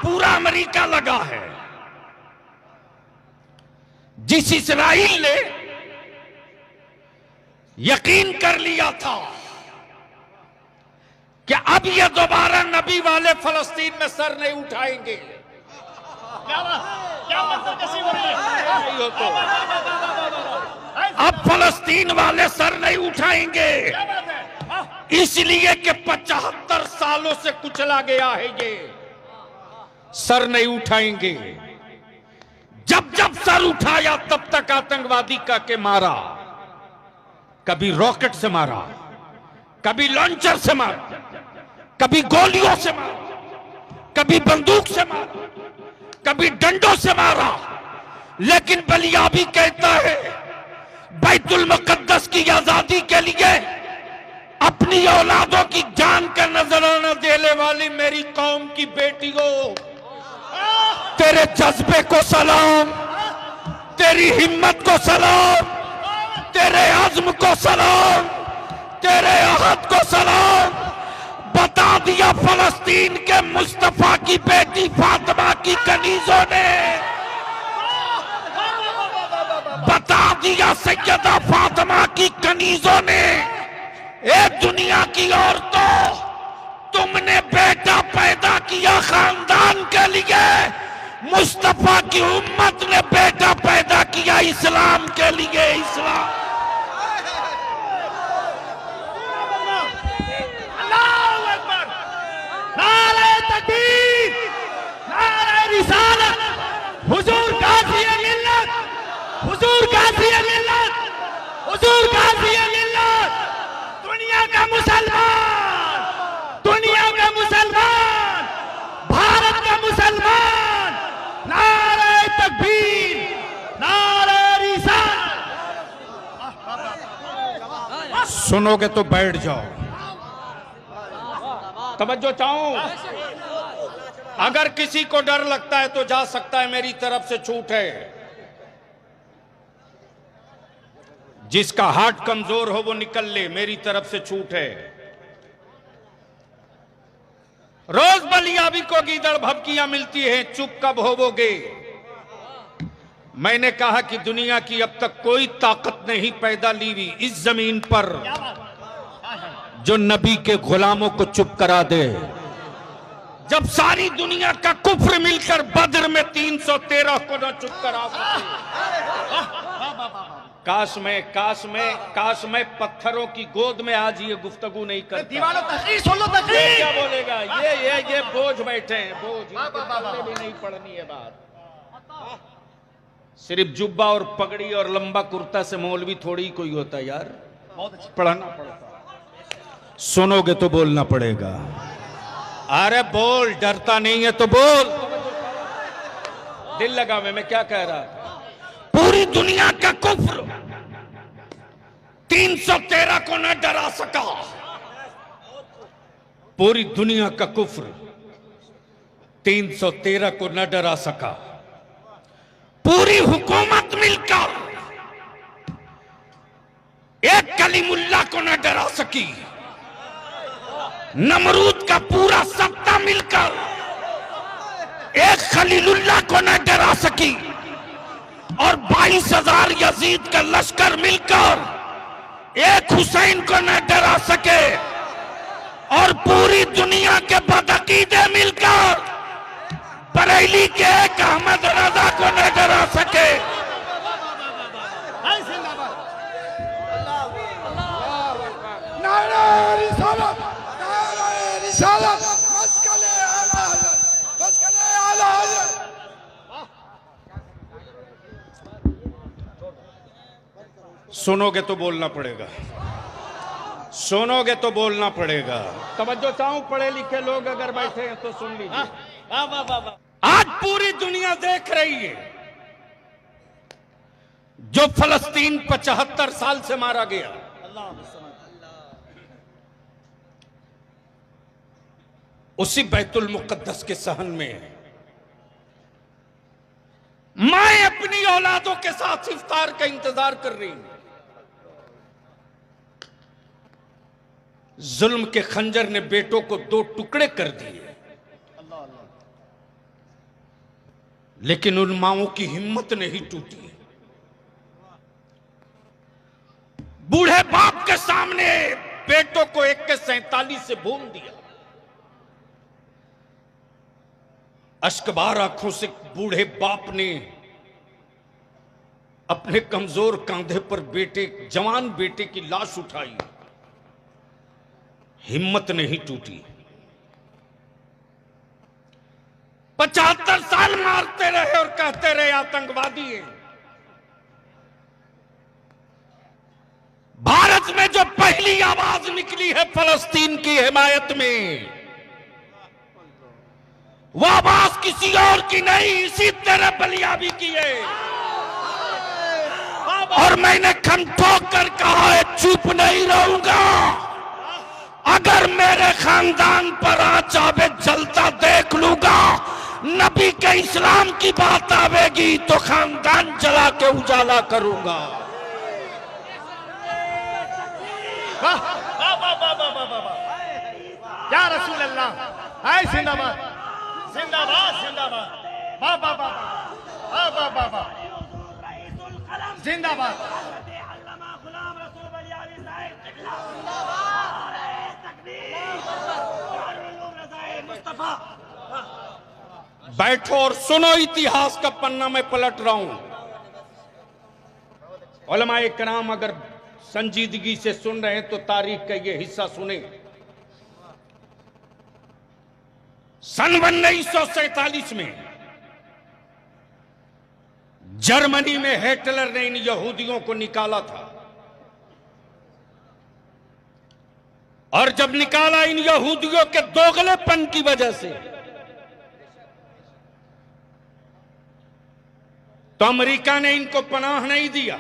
पूरा अमेरिका लगा है। जिस इस्राइल ने यकीन कर लिया था कि अब ये दोबारा नबी वाले फलस्तीन में सर नहीं उठाएंगे, क्या मतलब कैसी हो रही है? अब फलस्तीन वाले सर नहीं उठाएंगे, इसलिए कि 75 सालों से कुचला गया है, ये सर नहीं उठाएंगे। जब जब सर उठाया तब तक आतंकवादी का के मारा, कभी रॉकेट से मारा, कभी लॉन्चर से मारा, कभी गोलियों से मारा, कभी बंदूक से मारा, कभी डंडों से मारा। लेकिन बलियाबी कहता है बैतुल मुकद्दस की आजादी के लिए अपनी औलादों की जान का नजराना देने वाली मेरी कौम की बेटियों, तेरे जज्बे को सलाम, तेरी हिम्मत को सलाम, तेरे अज़्म को सलाम, तेरे अहद को सलाम। बता दिया फलस्तीन के मुस्तफा की बेटी फातिमा की कनीजों ने, बता दिया सैयदा फातिमा की कनीजों ने, ए दुनिया की औरतों, तुमने बेटा पैदा किया खानदान के लिए, मुस्तफा की उम्मत ने बेटा पैदा किया इस्लाम के लिए। इस्लाम अल्लाहू अकबर, नारे तकबीर, नारे रिसालत, हुजूर गाज़ी मिल्लत, हुजूर गाज़ी मिल्लत, हुजूर गाज़ी मिल्लत, दुनिया का मुसलमान, दुनिया का मुसलमान, भारत का मुसलमान, नारे तकबीर, नारे रिसालत। सुनोगे तो बैठ जाओ, तवज्जो चाहूं। अगर किसी को डर लगता है तो जा सकता है, मेरी तरफ से छूट है। जिसका हार्ट कमजोर हो वो निकल ले, मेरी तरफ से छूट है। रोज बलियाबी को गीदड़ भभकियां मिलती हैं, चुप कब होवोगे? मैंने कहा कि दुनिया की अब तक कोई ताकत नहीं पैदा ली हुई इस जमीन पर जो नबी के गुलामों को चुप करा दे। जब सारी दुनिया का कुफ्र मिलकर बद्र में 313 को न चुप करा सके। काश मैं पत्थरों की गोद में आज ये गुफ्तगू नहीं करता। दीवानों तकरीर सुन लो, तकरीर क्या बोलेगा? ये बोझ बैठे हैं, बोझ भी नहीं पढ़नी है बात। सिर्फ जुब्बा और पगड़ी और लंबा कुर्ता से मौलवी थोड़ी कोई होता है यार, पढ़ना पड़ता। सुनोगे तो बोलना पड़ेगा। अरे बोल, डरता नहीं है तो बोल। दिल लगा मैं क्या कह रहा था। पूरी दुनिया का कुफ्र 313 को न डरा सका। पूरी दुनिया का कुफ्र 313 को न डरा सका। पूरी हुकूमत मिलकर एक कलीमुल्लाह को न डरा सकी। नमरूद का पूरा सत्ता मिलकर एक खलीलुल्लाह को न डरा सकी। और 22,000 यजीद का लश्कर मिलकर एक हुसैन को न डरा सके। और पूरी दुनिया के बदअकीदे मिलकर बरेली के एक अहमद रजा को न डरा सके। नारे रिसालत, नारे रिसालत, मस्कले आला हज़रत, मस्कले आला हज़रत। सुनोगे तो बोलना पड़ेगा, सुनोगे तो बोलना पड़ेगा। तवज्जो चाहूं, पढ़े लिखे लोग अगर बैठे हैं तो सुन लीजिए। आज पूरी दुनिया देख रही है जो फलस्तीन 75 साल से मारा गया, उसी बैतुल मुकद्दस के सहन में मां अपनी औलादों के साथ इफ्तार का इंतजार कर रही हूं। जुल्म के खंजर ने बेटों को 2 टुकड़े कर दिए। लेकिन उन माओं की हिम्मत नहीं टूटी। बूढ़े बाप के सामने बेटों को AK-47 से भून दिया। अश्कबार आंखों से बूढ़े बाप ने अपने कमजोर कंधे पर जवान बेटे की लाश उठाई। हिम्मत नहीं टूटी। 75 साल मारते रहे और कहते रहे आतंकवादी हैं। भारत में जो पहली आवाज निकली है फलस्तीन की हिमायत में, वो आवाज किसी और की नहीं, इसी तरह बलियाबी की है। और मैंने खम ठोक कर कहा है, चुप नहीं रहूंगा। अगर मेरे खानदान पर आंच आवे जलता देख लूंगा। नबी के इस्लाम की बात आवेगी तो खानदान जला के उजाला करूंगा। वाह वाह वाह वाह वाह वाह वाह, या रसूल अल्लाह। हाय जिंदाबाद जिंदाबाद जिंदाबाद, वाह वाह वाह वाह वाह वाह वाह, जिंदाबाद। बैठो और सुनो, इतिहास का पन्ना मैं पलट रहा हूं। उलमाए किराम अगर संजीदगी से सुन रहे हैं तो तारीख का ये हिस्सा सुने। सन 1947 में जर्मनी में हिटलर ने इन यहूदियों को निकाला था। और जब निकाला इन यहूदियों के दोगलेपन की वजह से, तो अमेरिका ने इनको पनाह नहीं दिया,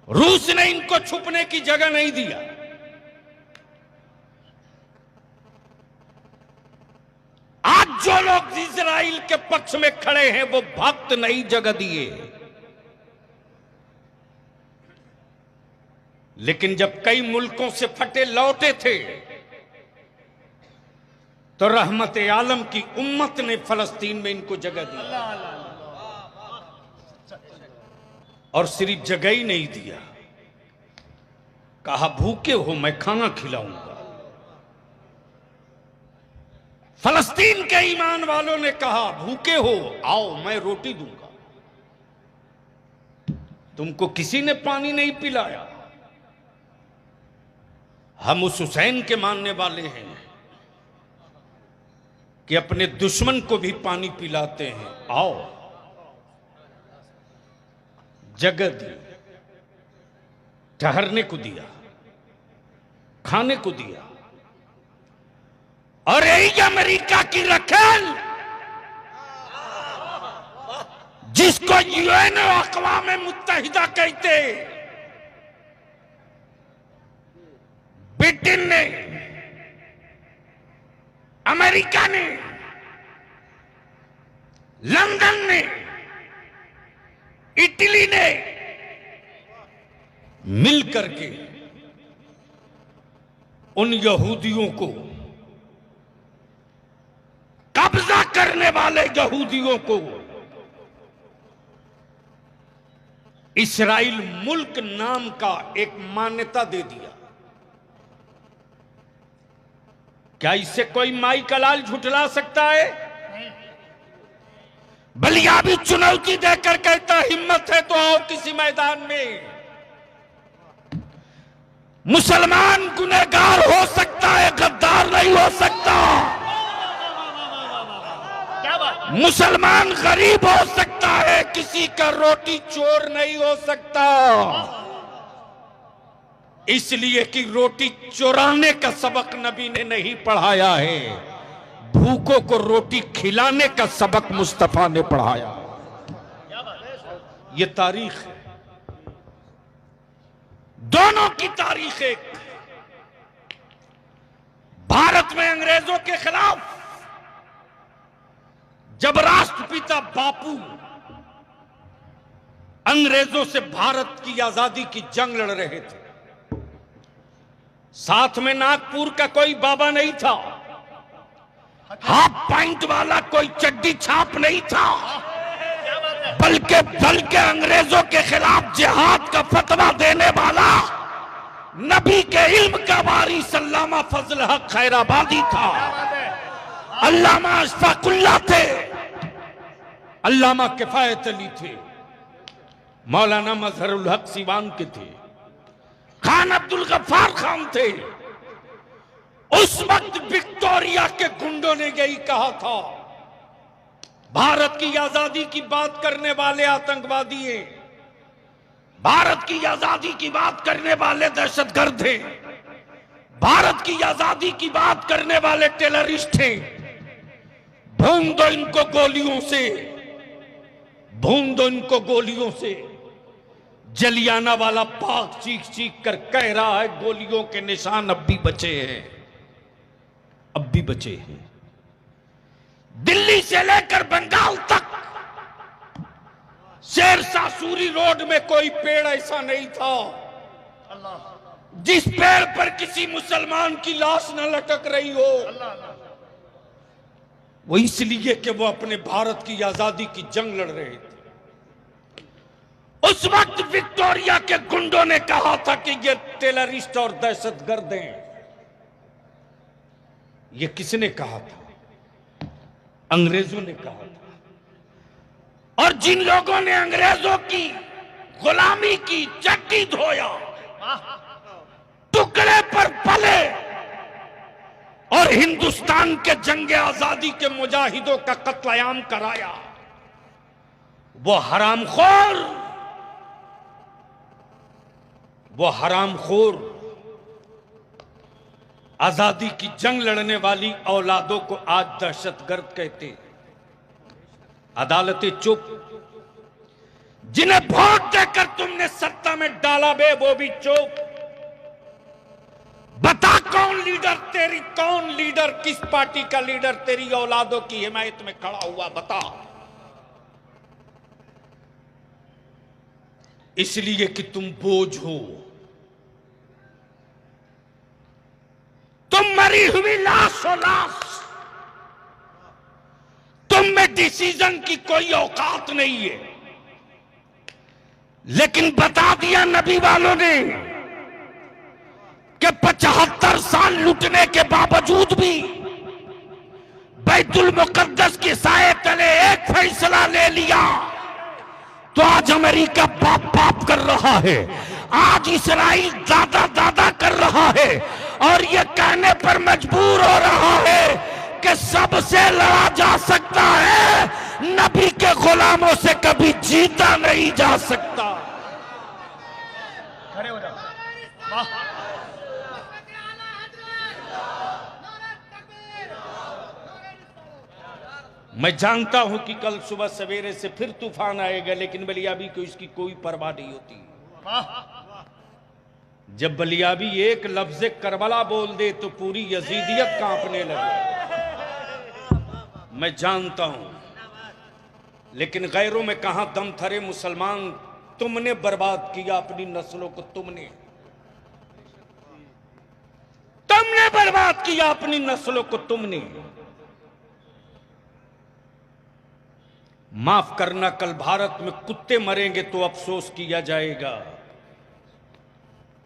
रूस ने इनको छुपने की जगह नहीं दिया। आज जो लोग इजराइल के पक्ष में खड़े हैं वो भक्त नहीं जगह दिए। लेकिन जब कई मुल्कों से फटे लौटे थे तो रहमत आलम की उम्मत ने फलस्तीन में इनको जगह दी। और सिर्फ जगह ही नहीं दिया, कहा भूखे हो मैं खाना खिलाऊंगा। फलस्तीन के ईमान वालों ने कहा भूखे हो आओ मैं रोटी दूंगा। तुमको किसी ने पानी नहीं पिलाया। हम उस हुसैन के मानने वाले हैं कि अपने दुश्मन को भी पानी पिलाते हैं। आओ, जगह दी, ठहरने को दिया, खाने को दिया। और यही अमेरिका की रखेल जिसको UN अक़वाम मुत्तहिदा कहते, ब्रिटेन ने, अमेरिका ने, लंदन ने, इटली ने मिलकर के उन यहूदियों को, कब्जा करने वाले यहूदियों को इस्राइल मुल्क नाम का एक मान्यता दे दिया। क्या इससे कोई माई का लाल झुठला सकता है? बलियाबी चुनौती देकर कहता हिम्मत है तो आओ किसी मैदान में। मुसलमान गुनहगार हो सकता है, गद्दार नहीं हो सकता। मुसलमान गरीब हो सकता है, किसी का रोटी चोर नहीं हो सकता। इसलिए कि रोटी चुराने का सबक नबी ने नहीं पढ़ाया है, भूखों को रोटी खिलाने का सबक मुस्तफा ने पढ़ाया। ये तारीख है, दोनों की तारीख एक। भारत में अंग्रेजों के खिलाफ जब राष्ट्रपिता बापू अंग्रेजों से भारत की आजादी की जंग लड़ रहे थे, साथ में नागपुर का कोई बाबा नहीं था। हाफ पॉइंट वाला कोई चड्डी छाप नहीं था, बल्कि अंग्रेजों के खिलाफ जिहाद का फतवा देने वाला नबी के इल्म का वारिस अल्लामा फजल हक खैराबादी था, अल्लामा अशफाकुल्लाह थे, अल्लामा किफायत अली थे, मौलाना मजहरुल हक सिवान के थे, खान अब्दुल गफ्फार खान थे। उस वक्त विक्टोरिया के गुंडों ने यही कहा था, भारत की आजादी की बात करने वाले आतंकवादी हैं, भारत की आजादी की बात करने वाले दहशतगर्द हैं, भारत की आजादी की बात करने वाले टेररिस्ट हैं, भून दो इनको गोलियों से, भून दो इनको गोलियों से। जलियाना वाला बाग चीख चीख कर कह रहा है गोलियों के निशान अब भी बचे हैं, अब भी बचे हैं। दिल्ली से लेकर बंगाल तक शेरशाह सूरी रोड में कोई पेड़ ऐसा नहीं था जिस पेड़ पर किसी मुसलमान की लाश न लटक रही हो। वो इसलिए कि वो अपने भारत की आजादी की जंग लड़ रहे थे। उस वक्त विक्टोरिया के गुंडों ने कहा था कि ये टेररिस्ट और दहशतगर्द हैं। ये किसने कहा था? अंग्रेजों ने कहा था। और जिन लोगों ने अंग्रेजों की गुलामी की चट्टी धोया, टुकड़े पर पले और हिंदुस्तान के जंगे आजादी के मुजाहिदों का कत्लेआम कराया, वो हरामखोर आजादी की जंग लड़ने वाली औलादों को आज दहशतगर्द कहते। अदालतें चुप। जिन्हें वोट देकर तुमने सत्ता में डाला बे वो भी चुप। बता कौन लीडर किस पार्टी का लीडर तेरी औलादों की हिमायत में खड़ा हुआ, बता। इसलिए कि तुम बोझ हो, तुम मरी हुई लाश हो, लाश। तुम में डिसीजन की कोई औकात नहीं है। लेकिन बता दिया नबी वालों ने कि 75 साल लुटने के बावजूद भी बैतुल मुकद्दस के साए तले एक फैसला ले लिया तो आज अमेरिका बाप बाप कर रहा है, आज इस्राइल दादा दादा कर रहा है और ये कहने पर मजबूर हो रहा है कि सबसे लड़ा जा सकता है, नबी के गुलामों से कभी जीता नहीं जा सकता। खड़े हो जाओ। वाह। मैं जानता हूं कि कल सुबह सवेरे से फिर तूफान आएगा, लेकिन बलियाबी को इसकी कोई परवाह नहीं होती। जब बलियाबी एक लफ्ज़ करबला बोल दे तो पूरी यजीदियत कांपने लगे। मैं जानता हूं, लेकिन गैरों में कहां दम थरे मुसलमान। तुमने बर्बाद किया अपनी नस्लों को, तुमने बर्बाद किया अपनी नस्लों को, तुमने। माफ करना, कल भारत में कुत्ते मरेंगे तो अफसोस किया जाएगा,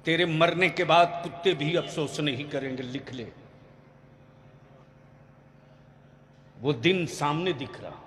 तेरे मरने के बाद कुत्ते भी अफसोस नहीं करेंगे। लिख ले, वो दिन सामने दिख रहा।